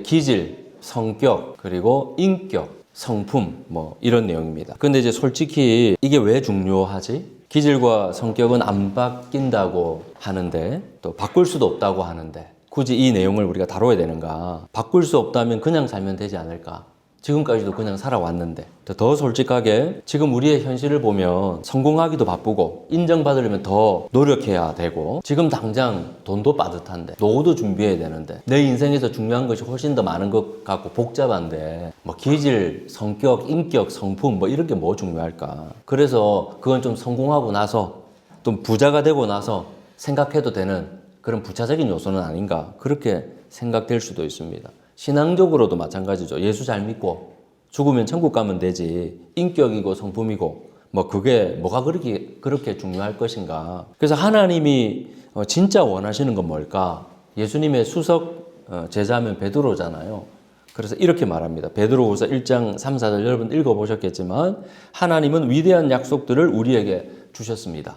기질, 성격, 그리고 인격, 성품 뭐 이런 내용입니다. 근데 이제 솔직히 이게 왜 중요하지? 기질과 성격은 안 바뀐다고 하는데 또 바꿀 수도 없다고 하는데 굳이 이 내용을 우리가 다뤄야 되는가? 바꿀 수 없다면 그냥 살면 되지 않을까? 지금까지도 그냥 살아왔는데 더 솔직하게 지금 우리의 현실을 보면 성공하기도 바쁘고 인정받으려면 더 노력해야 되고 지금 당장 돈도 빠듯한데 노후도 준비해야 되는데 내 인생에서 중요한 것이 훨씬 더 많은 것 같고 복잡한데 뭐 기질, 성격, 인격, 성품 뭐 이런 게 뭐 중요할까? 그래서 그건 좀 성공하고 나서 또 부자가 되고 나서 생각해도 되는 그런 부차적인 요소는 아닌가 그렇게 생각될 수도 있습니다. 신앙적으로도 마찬가지죠. 예수 잘 믿고 죽으면 천국 가면 되지. 인격이고 성품이고 뭐 그게 뭐가 그렇게 중요할 것인가. 그래서 하나님이 진짜 원하시는 건 뭘까? 예수님의 수석 제자면 베드로잖아요. 그래서 이렇게 말합니다. 베드로후서 1장 3, 4절 여러분 읽어보셨겠지만 하나님은 위대한 약속들을 우리에게 주셨습니다.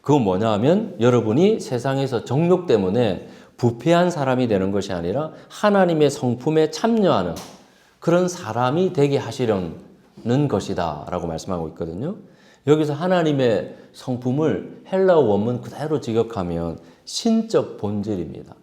그건 뭐냐 하면 여러분이 세상에서 정욕 때문에 부패한 사람이 되는 것이 아니라 하나님의 성품에 참여하는 그런 사람이 되게 하시려는 것이다 라고 말씀하고 있거든요. 여기서 하나님의 성품을 헬라어 원문 그대로 직역하면 신적 본질입니다.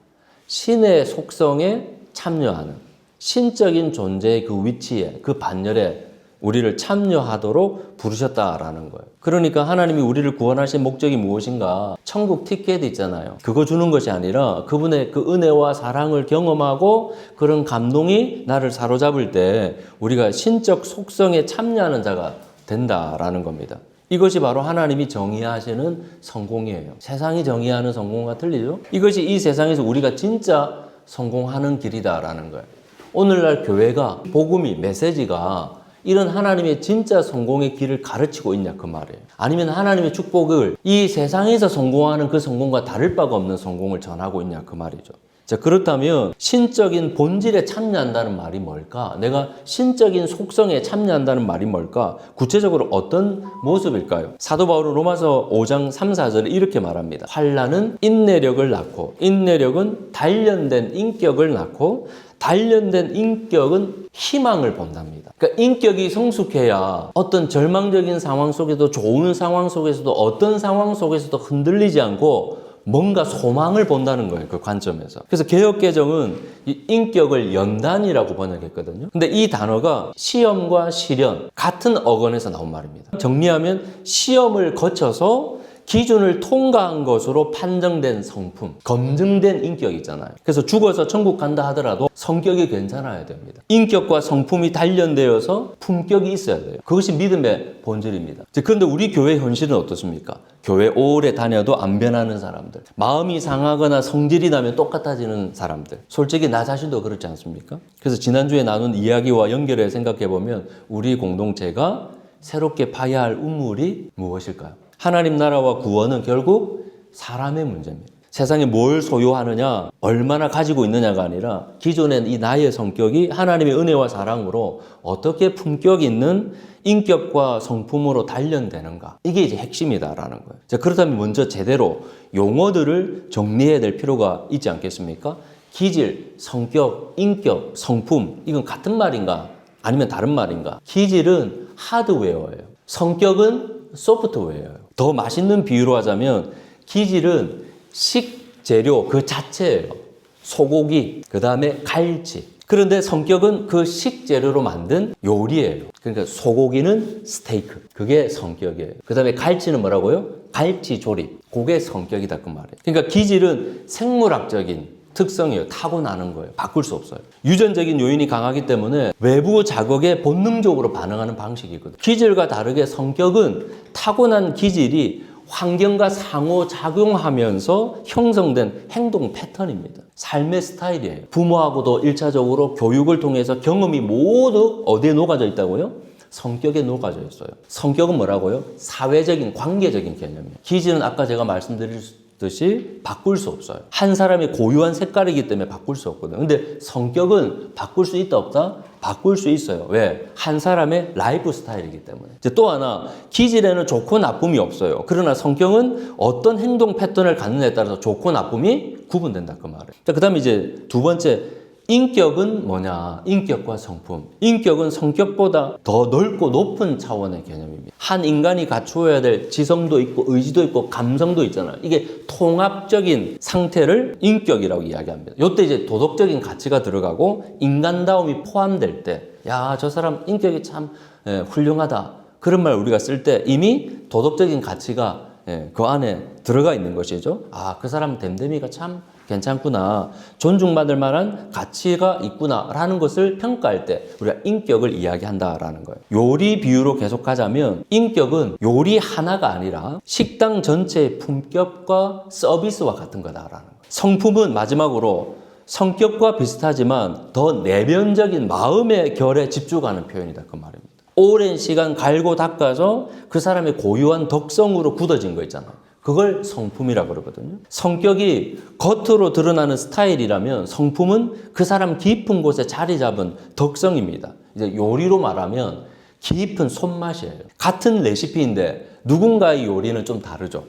신의 속성에 참여하는 신적인 존재의 그 위치에 그 반열에 우리를 참여하도록 부르셨다라는 거예요. 그러니까 하나님이 우리를 구원하신 목적이 무엇인가? 천국 티켓 있잖아요. 그거 주는 것이 아니라 그분의 그 은혜와 사랑을 경험하고 그런 감동이 나를 사로잡을 때 우리가 신적 속성에 참여하는 자가 된다라는 겁니다. 이것이 바로 하나님이 정의하시는 성공이에요. 세상이 정의하는 성공과 틀리죠? 이것이 이 세상에서 우리가 진짜 성공하는 길이다라는 거예요. 오늘날 교회가 복음이 메시지가 이런 하나님의 진짜 성공의 길을 가르치고 있냐 그 말이에요. 아니면 하나님의 축복을 이 세상에서 성공하는 그 성공과 다를 바가 없는 성공을 전하고 있냐 그 말이죠. 자, 그렇다면 신적인 본질에 참여한다는 말이 뭘까? 내가 신적인 속성에 참여한다는 말이 뭘까? 구체적으로 어떤 모습일까요? 사도 바울은 로마서 5장 3, 4절에 이렇게 말합니다. 환난은 인내력을 낳고 인내력은 단련된 인격을 낳고 단련된 인격은 희망을 본답니다. 그러니까 인격이 성숙해야 어떤 절망적인 상황 속에도 좋은 상황 속에서도 어떤 상황 속에서도 흔들리지 않고 뭔가 소망을 본다는 거예요. 그 관점에서. 그래서 개역개정은 이 인격을 연단이라고 번역했거든요. 근데 이 단어가 시험과 시련 같은 어근에서 나온 말입니다. 정리하면 시험을 거쳐서 기준을 통과한 것으로 판정된 성품, 검증된 인격이 있잖아요. 그래서 죽어서 천국 간다 하더라도 성격이 괜찮아야 됩니다. 인격과 성품이 단련되어서 품격이 있어야 돼요. 그것이 믿음의 본질입니다. 그런데 우리 교회 현실은 어떻습니까? 교회 오래 다녀도 안 변하는 사람들, 마음이 상하거나 성질이 나면 똑같아지는 사람들. 솔직히 나 자신도 그렇지 않습니까? 그래서 지난주에 나눈 이야기와 연결해 생각해보면 우리 공동체가 새롭게 파야 할 우물이 무엇일까요? 하나님 나라와 구원은 결국 사람의 문제입니다. 세상에 뭘 소유하느냐, 얼마나 가지고 있느냐가 아니라 기존의 이 나의 성격이 하나님의 은혜와 사랑으로 어떻게 품격 있는 인격과 성품으로 단련되는가. 이게 이제 핵심이다라는 거예요. 자, 그렇다면 먼저 제대로 용어들을 정리해야 될 필요가 있지 않겠습니까? 기질, 성격, 인격, 성품 이건 같은 말인가? 아니면 다른 말인가? 기질은 하드웨어예요. 성격은 소프트웨어예요. 더 맛있는 비유로 하자면 기질은 식재료 그 자체예요. 소고기, 그 다음에 갈치. 그런데 성격은 그 식재료로 만든 요리예요. 그러니까 소고기는 스테이크. 그게 성격이에요. 그 다음에 갈치는 뭐라고요? 갈치 조림. 그게 성격이다 그 말이에요. 그러니까 기질은 생물학적인 특성이에요. 타고나는 거예요. 바꿀 수 없어요. 유전적인 요인이 강하기 때문에 외부 자극에 본능적으로 반응하는 방식이거든요. 기질과 다르게 성격은 타고난 기질이 환경과 상호작용하면서 형성된 행동 패턴입니다. 삶의 스타일이에요. 부모하고도 1차적으로 교육을 통해서 경험이 모두 어디에 녹아져 있다고요? 성격에 녹아져 있어요. 성격은 뭐라고요? 사회적인, 관계적인 개념이에요. 기질은 아까 제가 말씀드렸듯이 바꿀 수 없어요. 한 사람의 고유한 색깔이기 때문에 바꿀 수 없거든요. 근데 성격은 바꿀 수 있다 없다? 바꿀 수 있어요. 왜? 한 사람의 라이프 스타일이기 때문에. 이제 또 하나, 기질에는 좋고 나쁨이 없어요. 그러나 성격은 어떤 행동 패턴을 갖느냐에 따라서 좋고 나쁨이 구분된다 그 말이에요. 그 다음에 이제 두 번째, 인격은 뭐냐? 인격과 성품. 인격은 성격보다 더 넓고 높은 차원의 개념입니다. 한 인간이 갖추어야 될 지성도 있고 의지도 있고 감성도 있잖아요. 이게 통합적인 상태를 인격이라고 이야기합니다. 이때 이제 도덕적인 가치가 들어가고 인간다움이 포함될 때, 야, 저 사람 인격이 참 훌륭하다. 그런 말 우리가 쓸 때 이미 도덕적인 가치가 그 안에 들어가 있는 것이죠. 아, 그 사람 됨됨이가 참 괜찮구나. 존중받을 만한 가치가 있구나. 라는 것을 평가할 때 우리가 인격을 이야기한다라는 거예요. 요리 비유로 계속 하자면 인격은 요리 하나가 아니라 식당 전체의 품격과 서비스와 같은 거다라는 거예요. 성품은 마지막으로 성격과 비슷하지만 더 내면적인 마음의 결에 집중하는 표현이다. 그 말입니다. 오랜 시간 갈고 닦아서 그 사람의 고유한 덕성으로 굳어진 거 있잖아요. 그걸 성품이라고 그러거든요. 성격이 겉으로 드러나는 스타일이라면 성품은 그 사람 깊은 곳에 자리 잡은 덕성입니다. 이제 요리로 말하면 깊은 손맛이에요. 같은 레시피인데 누군가의 요리는 좀 다르죠.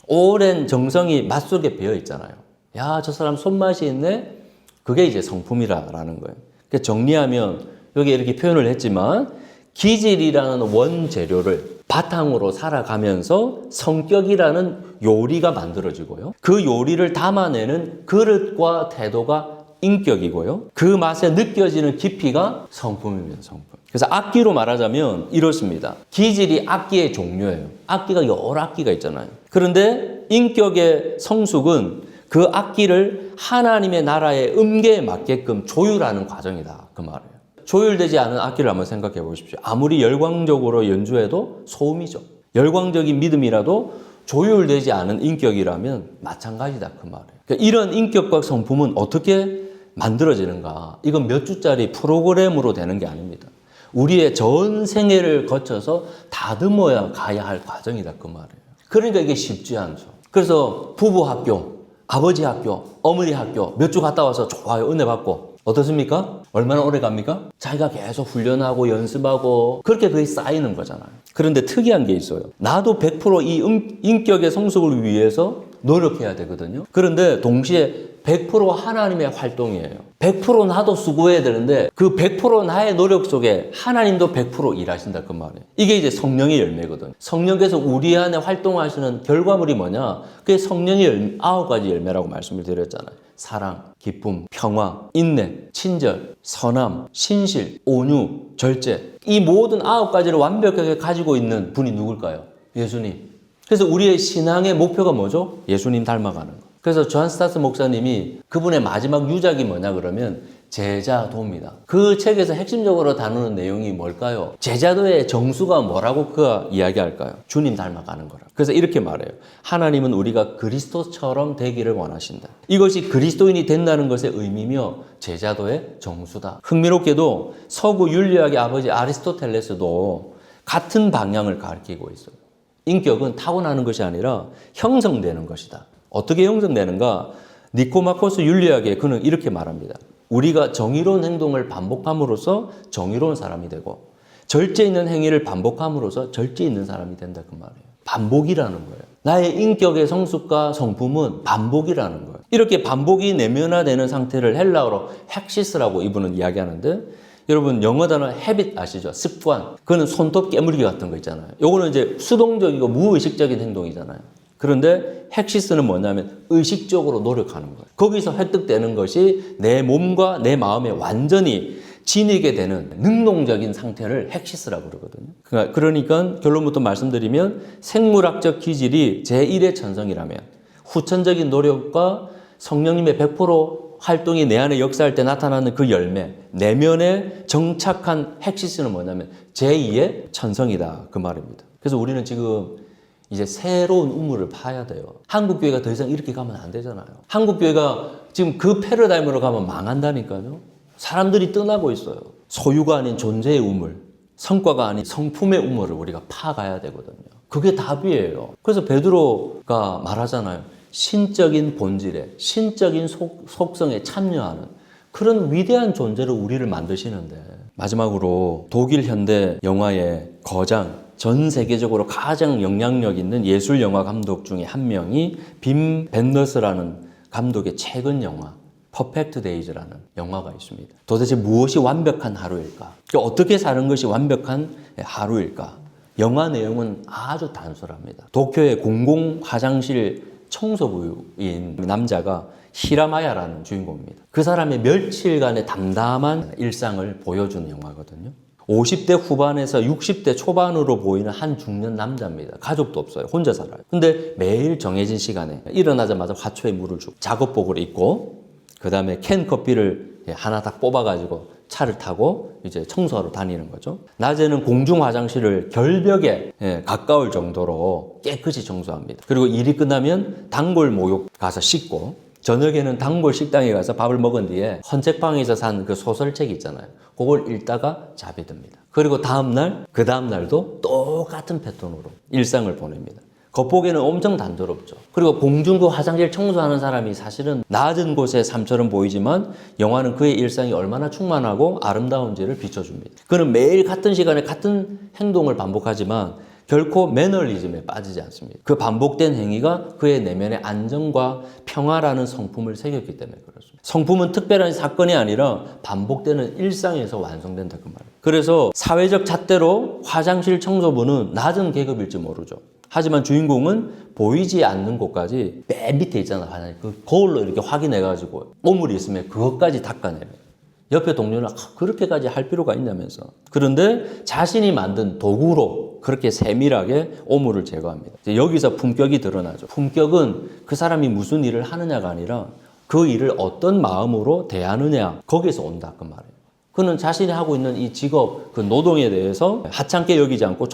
오랜 정성이 맛 속에 배어 있잖아요. 야, 저 사람 손맛이 있네? 그게 이제 성품이라는 거예요. 그러니까 정리하면 여기 이렇게 표현을 했지만 기질이라는 원재료를 바탕으로 살아가면서 성격이라는 요리가 만들어지고요. 그 요리를 담아내는 그릇과 태도가 인격이고요. 그 맛에 느껴지는 깊이가 성품입니다. 성품. 그래서 악기로 말하자면 이렇습니다. 기질이 악기의 종류예요. 악기가 여러 악기가 있잖아요. 그런데 인격의 성숙은 그 악기를 하나님의 나라의 음계에 맞게끔 조율하는 과정이다. 그 말이에요. 조율되지 않은 악기를 한번 생각해 보십시오. 아무리 열광적으로 연주해도 소음이죠. 열광적인 믿음이라도 조율되지 않은 인격이라면 마찬가지다. 그 말이에요. 그러니까 이런 인격과 성품은 어떻게 만들어지는가? 이건 몇 주짜리 프로그램으로 되는 게 아닙니다. 우리의 전 생애를 거쳐서 다듬어야 가야 할 과정이다. 그 말이에요. 그러니까 이게 쉽지 않죠. 그래서 부부 학교, 아버지 학교, 어머니 학교 몇 주 갔다 와서 좋아요. 은혜 받고. 어떻습니까? 얼마나 오래 갑니까? 자기가 계속 훈련하고 연습하고 그렇게 그게 쌓이는 거잖아요. 그런데 특이한 게 있어요. 나도 100%이 인격의 성숙을 위해서 노력해야 되거든요. 그런데 동시에 100% 하나님의 활동이에요. 100% 나도 수고해야 되는데 그 100% 나의 노력 속에 하나님도 100% 일하신다. 그 말이에요. 이게 이제 성령의 열매거든요. 성령께서 우리 안에 활동하시는 결과물이 뭐냐? 그게 성령의 9가지 열매라고 말씀을 드렸잖아요. 사랑, 기쁨, 평화, 인내, 친절, 선함, 신실, 온유, 절제. 이 모든 9가지를 완벽하게 가지고 있는 분이 누굴까요? 예수님. 그래서 우리의 신앙의 목표가 뭐죠? 예수님 닮아가는 거. 그래서 존 스타스 목사님이 그분의 마지막 유작이 뭐냐 그러면 제자도입니다. 그 책에서 핵심적으로 다루는 내용이 뭘까요? 제자도의 정수가 뭐라고 그가 이야기할까요? 주님 닮아가는 거라. 그래서 이렇게 말해요. 하나님은 우리가 그리스도처럼 되기를 원하신다. 이것이 그리스도인이 된다는 것의 의미며 제자도의 정수다. 흥미롭게도 서구 윤리학의 아버지 아리스토텔레스도 같은 방향을 가리키고 있어요. 인격은 타고나는 것이 아니라 형성되는 것이다. 어떻게 형성되는가? 니코마코스 윤리학에 그는 이렇게 말합니다. 우리가 정의로운 행동을 반복함으로써 정의로운 사람이 되고 절제 있는 행위를 반복함으로써 절제 있는 사람이 된다. 그 말이에요. 반복이라는 거예요. 나의 인격의 성숙과 성품은 반복이라는 거예요. 이렇게 반복이 내면화되는 상태를 헬라어로 헥시스라고 이분은 이야기하는데 여러분 영어 단어 habit 아시죠? 습관. 그거는 손톱 깨물기 같은 거 있잖아요. 요거는 이제 수동적이고 무의식적인 행동이잖아요. 그런데 헥시스는 뭐냐면 의식적으로 노력하는 거예요. 거기서 획득되는 것이 내 몸과 내 마음에 완전히 지니게 되는 능동적인 상태를 헥시스라고 그러거든요. 그러니까 결론부터 말씀드리면 생물학적 기질이 제1의 천성이라면 후천적인 노력과 성령님의 100% 활동이 내 안에 역사할 때 나타나는 그 열매, 내면에 정착한 헥시스는 뭐냐면 제2의 천성이다. 그 말입니다. 그래서 우리는 지금 이제 새로운 우물을 파야 돼요. 한국교회가 더 이상 이렇게 가면 안 되잖아요. 한국교회가 지금 그 패러다임으로 가면 망한다니까요. 사람들이 떠나고 있어요. 소유가 아닌 존재의 우물, 성과가 아닌 성품의 우물을 우리가 파가야 되거든요. 그게 답이에요. 그래서 베드로가 말하잖아요. 신적인 본질에, 신적인 속성에 참여하는 그런 위대한 존재로 우리를 만드시는데 마지막으로 독일 현대 영화의 거장, 전 세계적으로 가장 영향력 있는 예술 영화 감독 중에 한 명이 빔 벤더스라는 감독의 최근 영화 퍼펙트 데이즈라는 영화가 있습니다. 도대체 무엇이 완벽한 하루일까? 어떻게 사는 것이 완벽한 하루일까? 영화 내용은 아주 단순합니다. 도쿄의 공공 화장실 청소부인 남자가 히라마야라는 주인공입니다. 그 사람의 며칠간의 담담한 일상을 보여주는 영화거든요. 50대 후반에서 60대 초반으로 보이는 한 중년 남자입니다. 가족도 없어요. 혼자 살아요. 근데 매일 정해진 시간에 일어나자마자 화초에 물을 주고 작업복을 입고 그 다음에 캔 커피를 하나 딱 뽑아가지고 차를 타고 이제 청소하러 다니는 거죠. 낮에는 공중 화장실을 결벽에 가까울 정도로 깨끗이 청소합니다. 그리고 일이 끝나면 단골 목욕 가서 씻고 저녁에는 단골 식당에 가서 밥을 먹은 뒤에 헌책방에서 산 그 소설책 있잖아요. 그걸 읽다가 잠이 듭니다. 그리고 그 다음 날도 똑같은 패턴으로 일상을 보냅니다. 겉보기에는 엄청 단조롭죠. 그리고 공중그 화장실 청소하는 사람이 사실은 낮은 곳의 삶처럼 보이지만 영화는 그의 일상이 얼마나 충만하고 아름다운지를 비춰줍니다. 그는 매일 같은 시간에 같은 행동을 반복하지만 결코 매너리즘에 빠지지 않습니다. 그 반복된 행위가 그의 내면의 안정과 평화라는 성품을 새겼기 때문에 그렇습니다. 성품은 특별한 사건이 아니라 반복되는 일상에서 완성된다 그 말이에요. 그래서 사회적 잣대로 화장실 청소부는 낮은 계급일지 모르죠. 하지만 주인공은 보이지 않는 곳까지 맨 밑에 있잖아. 그 거울로 이렇게 확인해가지고 오물이 있으면 그것까지 닦아냅니다. 옆에 동료는 그렇게까지 할 필요가 있냐면서. 그런데 자신이 만든 도구로 그렇게 세밀하게 오물을 제거합니다. 여기서 품격이 드러나죠. 품격은 그 사람이 무슨 일을 하느냐가 아니라 그 일을 어떤 마음으로 대하느냐 거기에서 온다 그 말이에요. 그는 자신이 하고 있는 이 직업, 그 노동에 대해서 하찮게 여기지 않고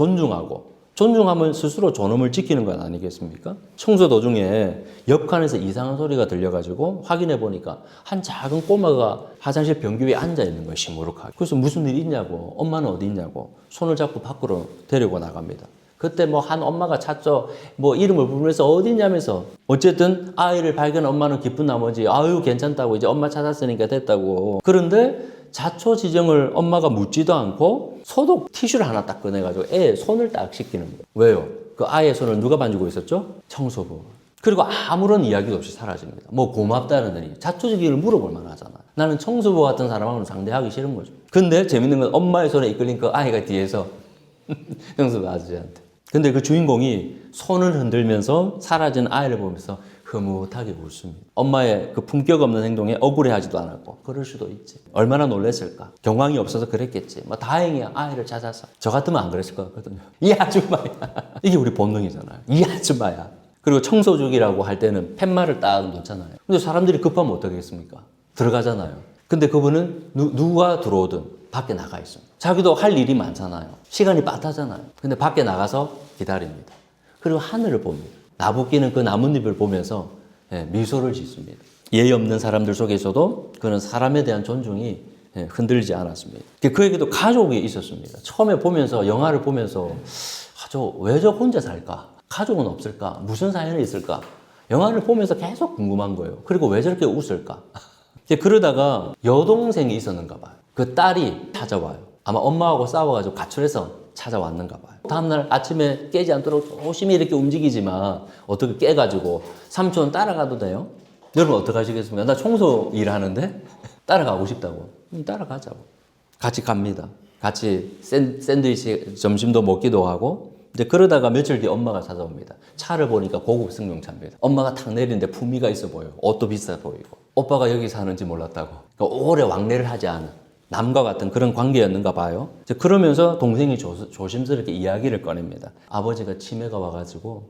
존중하면 스스로 존엄을 지키는 건 아니겠습니까? 청소 도중에 옆칸에서 이상한 소리가 들려가지고 확인해 보니까 한 작은 꼬마가 화장실 변기 위에 앉아 있는 거예요, 시무룩하게. 그래서 무슨 일이 있냐고, 엄마는 어디 있냐고 손을 잡고 밖으로 데리고 나갑니다. 그때 한 엄마가 찾죠. 이름을 부르면서 어디 있냐면서. 어쨌든 아이를 발견한 엄마는 기쁜 나머지 아유 괜찮다고 이제 엄마 찾았으니까 됐다고. 그런데 자초지정을 엄마가 묻지도 않고 소독 티슈를 하나 딱 꺼내가지고 애 손을 딱 씻기는 거예요. 왜요? 그 아이의 손을 누가 만지고 있었죠? 청소부. 그리고 아무런 이야기도 없이 사라집니다. 고맙다는 자초지기를 물어볼 만하잖아. 나는 청소부 같은 사람하고는 상대하기 싫은 거죠. 근데 재밌는 건 엄마의 손에 이끌린 그 아이가 뒤에서 청소부 아저씨한테. 근데 그 주인공이 손을 흔들면서 사라진 아이를 보면서 흐뭇하게 웃습니다. 엄마의 그 품격 없는 행동에 억울해하지도 않았고 그럴 수도 있지. 얼마나 놀랐을까. 경황이 없어서 그랬겠지. 다행이야 아이를 찾아서. 저 같으면 안 그랬을 것 같거든요. 이 아줌마야. 이게 우리 본능이잖아요. 이 아줌마야. 그리고 청소죽이라고 할 때는 팻말을 딱 놓잖아요. 근데 사람들이 급하면 어떻게 하겠습니까? 들어가잖아요. 근데 그분은 누가 들어오든 밖에 나가 있습니다. 자기도 할 일이 많잖아요. 시간이 빠르잖아요. 근데 밖에 나가서 기다립니다. 그리고 하늘을 봅니다. 나부끼는 그 나뭇잎을 보면서 미소를 짓습니다. 예의 없는 사람들 속에서도 그는 사람에 대한 존중이 흔들리지 않았습니다. 그에게도 가족이 있었습니다. 처음에 영화를 보면서 왜 저 혼자 살까? 가족은 없을까? 무슨 사연이 있을까? 영화를 보면서 계속 궁금한 거예요. 그리고 왜 저렇게 웃을까? 그러다가 여동생이 있었는가 봐요. 그 딸이 찾아와요. 아마 엄마하고 싸워가지고 가출해서 찾아왔는가 봐요. 다음날 아침에 깨지 않도록 조심히 이렇게 움직이지만 어떻게 깨가지고 삼촌 따라가도 돼요? 여러분 어떻게 하시겠습니까? 나 청소 일하는데 따라가고 싶다고. 따라가자고. 같이 갑니다. 같이 샌드위치 점심도 먹기도 하고 이제 그러다가 며칠 뒤에 엄마가 찾아옵니다. 차를 보니까 고급 승용차입니다. 엄마가 탁 내리는데 품위가 있어 보여요. 옷도 비싸 보이고. 오빠가 여기 사는지 몰랐다고. 그러니까 오래 왕래를 하지 않은 남과 같은 그런 관계였는가 봐요. 그러면서 동생이 조심스럽게 이야기를 꺼냅니다. 아버지가 치매가 와가지고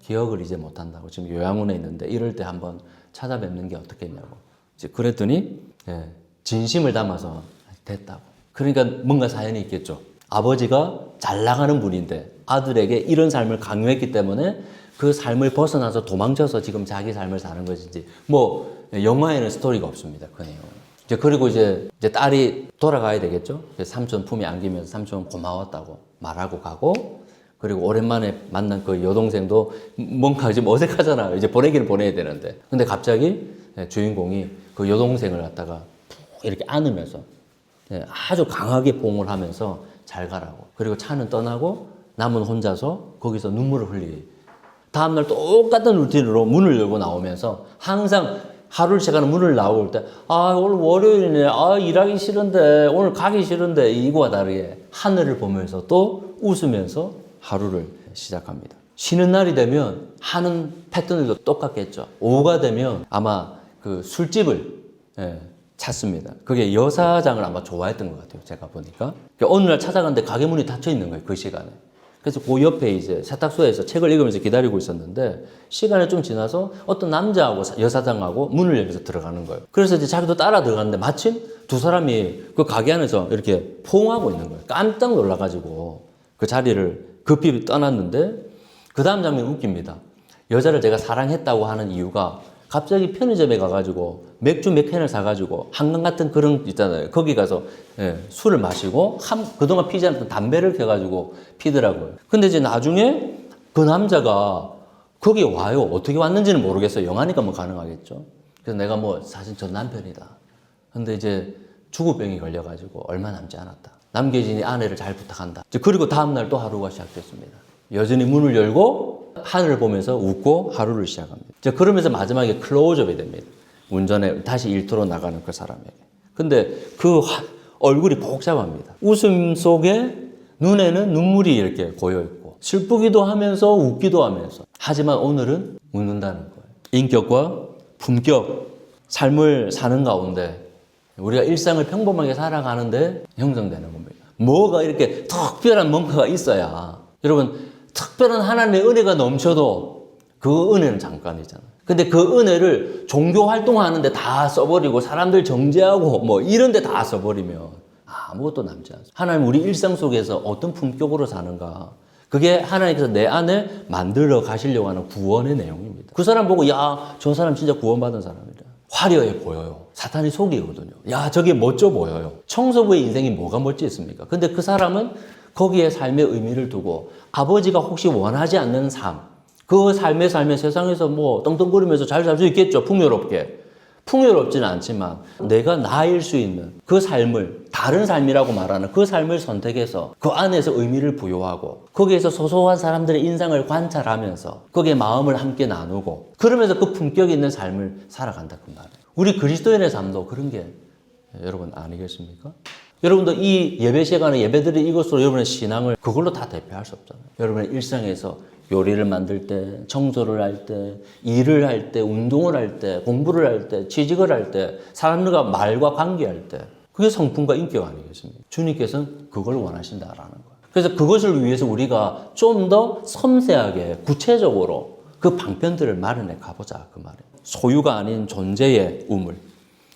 기억을 이제 못한다고. 지금 요양원에 있는데 이럴 때 한번 찾아뵙는 게 어떻겠냐고. 그랬더니 진심을 담아서 됐다고. 그러니까 뭔가 사연이 있겠죠. 아버지가 잘 나가는 분인데 아들에게 이런 삶을 강요했기 때문에 그 삶을 벗어나서 도망쳐서 지금 자기 삶을 사는 것인지 영화에는 스토리가 없습니다. 그 내용은. 그리고 이제 딸이 돌아가야 되겠죠. 삼촌 품에 안기면서 삼촌 고마웠다고 말하고 가고 그리고 오랜만에 만난 그 여동생도 뭔가 지금 어색하잖아요. 이제 보내기는 보내야 되는데. 근데 갑자기 주인공이 그 여동생을 갖다가 이렇게 안으면서 아주 강하게 포옹을 하면서 잘 가라고. 그리고 차는 떠나고 남은 혼자서 거기서 눈물을 흘리기. 다음날 똑같은 루틴으로 문을 열고 나오면서 항상 하루를 시작하는 문을 나올 때, 오늘 월요일이네. 일하기 싫은데, 오늘 가기 싫은데, 이거와 다르게 하늘을 보면서 또 웃으면서 하루를 시작합니다. 쉬는 날이 되면 하는 패턴들도 똑같겠죠. 오후가 되면 아마 그 술집을 찾습니다. 그게 여사장을 아마 좋아했던 것 같아요. 제가 보니까. 어느 날 찾아갔는데 가게 문이 닫혀 있는 거예요. 그 시간에. 그래서 그 옆에 이제 세탁소에서 책을 읽으면서 기다리고 있었는데 시간이 좀 지나서 어떤 남자하고 여사장하고 문을 열면서 들어가는 거예요. 그래서 이제 자기도 따라 들어갔는데 마침 두 사람이 그 가게 안에서 이렇게 포옹하고 있는 거예요. 깜짝 놀라가지고 그 자리를 급히 떠났는데 그 다음 장면이 웃깁니다. 여자를 제가 사랑했다고 하는 이유가 갑자기 편의점에 가가지고 맥주 몇 캔을 사가지고 한강 같은 그런 있잖아요. 거기 가서 술을 마시고 그동안 피지 않았던 담배를 켜가지고 피더라고요. 근데 이제 나중에 그 남자가 거기 와요. 어떻게 왔는지는 모르겠어요. 영화니까 뭐 가능하겠죠. 그래서 내가 뭐 사실 전 남편이다. 근데 이제 죽을병이 걸려가지고 얼마 남지 않았다. 남겨진 아내를 잘 부탁한다. 그리고 다음날 또 하루가 시작됐습니다. 여전히 문을 열고 하늘을 보면서 웃고 하루를 시작합니다. 그러면서 마지막에 클로즈업이 됩니다. 운전에 다시 일터로 나가는 그 사람에게. 근데 그 얼굴이 복잡합니다. 웃음 속에 눈에는 눈물이 이렇게 고여있고 슬프기도 하면서 웃기도 하면서 하지만 오늘은 웃는다는 거예요. 인격과 품격, 삶을 사는 가운데 우리가 일상을 평범하게 살아가는데 형성되는 겁니다. 뭐가 이렇게 특별한 뭔가가 있어야 여러분 특별한 하나님의 은혜가 넘쳐도 그 은혜는 잠깐이잖아요. 근데 그 은혜를 종교 활동하는데 다 써버리고 사람들 정죄하고 뭐 이런 데 다 써버리면 아무것도 남지 않습니다. 하나님 우리 일상 속에서 어떤 품격으로 사는가 그게 하나님께서 내 안에 만들어 가시려고 하는 구원의 내용입니다. 그 사람 보고 저 사람 진짜 구원받은 사람이다. 화려해 보여요. 사탄이 속이거든요. 저게 멋져 보여요. 청소부의 인생이 뭐가 멋지겠습니까? 근데 그 사람은 거기에 삶의 의미를 두고 아버지가 혹시 원하지 않는 삶, 그 삶의 세상에서 뭐 떵떵거리면서 잘 살 수 있겠죠. 풍요롭게. 풍요롭지는 않지만 내가 나일 수 있는 그 삶을 다른 삶이라고 말하는 그 삶을 선택해서 그 안에서 의미를 부여하고 거기에서 소소한 사람들의 인상을 관찰하면서 거기에 마음을 함께 나누고 그러면서 그 품격 있는 삶을 살아간다 그 말이에요. 우리 그리스도인의 삶도 그런 게 여러분 아니겠습니까? 여러분도 이 예배 시간에 예배드린 이것으로 여러분의 신앙을 그걸로 다 대표할 수 없잖아요. 여러분의 일상에서 요리를 만들 때, 청소를 할 때, 일을 할 때, 운동을 할 때, 공부를 할 때, 취직을 할 때, 사람들과 말과 관계할 때 그게 성품과 인격 아니겠습니까? 주님께서는 그걸 원하신다라는 거예요. 그래서 그것을 위해서 우리가 좀 더 섬세하게 구체적으로 그 방편들을 마련해 가보자 그 말이에요. 소유가 아닌 존재의 우물,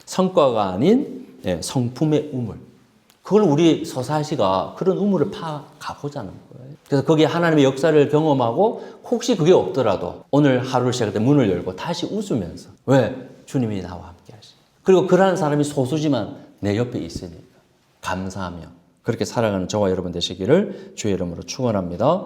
성과가 아닌 성품의 우물. 그걸 우리 서사시가 그런 우물을 파가보자는 거예요. 그래서 거기에 하나님의 역사를 경험하고 혹시 그게 없더라도 오늘 하루를 시작할 때 문을 열고 다시 웃으면서 왜? 주님이 나와 함께 하시. 그리고 그러한 사람이 소수지만 내 옆에 있으니까 감사하며 그렇게 살아가는 저와 여러분 되시기를 주의 이름으로 축원합니다.